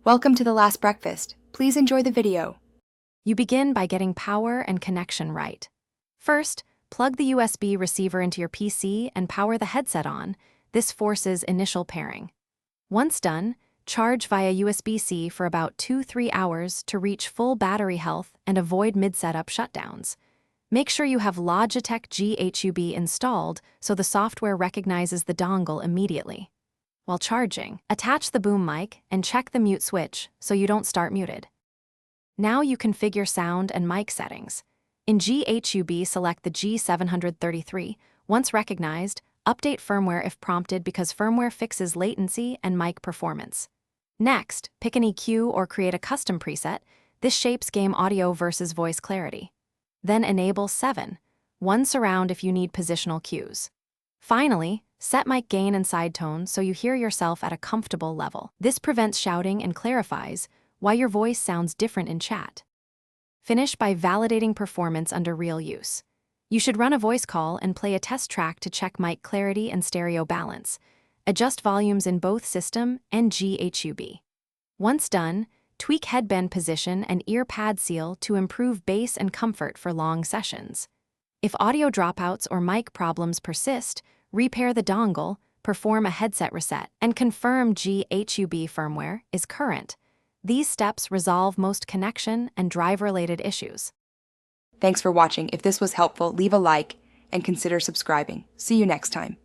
Welcome to the last breakfast. Please enjoy the video. You begin by getting power and connection right. First, plug the USB receiver into your PC and power the headset on. This forces initial pairing. Once done, charge via USB-C for about 2-3 hours to reach full battery health and avoid mid-setup shutdowns. Make sure you have Logitech G733 installed so the software recognizes the dongle immediately. While charging, attach the boom mic and check the mute switch so you don't start muted. Now you configure sound and mic settings. In G8UB, select the G733. Once recognized, update firmware if prompted because firmware fixes latency and mic performance. Next, pick an EQ or create a custom preset. This shapes game audio versus voice clarity. Then enable 7. 1 surround if you need positional cues. Finally, set mic gain and side tone so you hear yourself at a comfortable level. This prevents shouting and clarifies why your voice sounds different in chat. Finish by validating performance under real use. You should run a voice call and play a test track to check mic clarity and stereo balance. Adjust volumes in both system and G8UB. Once done, tweak headband position and ear pad seal to improve bass and comfort for long sessions. If audio dropouts or mic problems persist, repair the dongle, perform a headset reset, and confirm G8UB firmware is current. These steps resolve most connection and drive-related issues. Thanks for watching. If this was helpful, leave a like and consider subscribing. See you next time.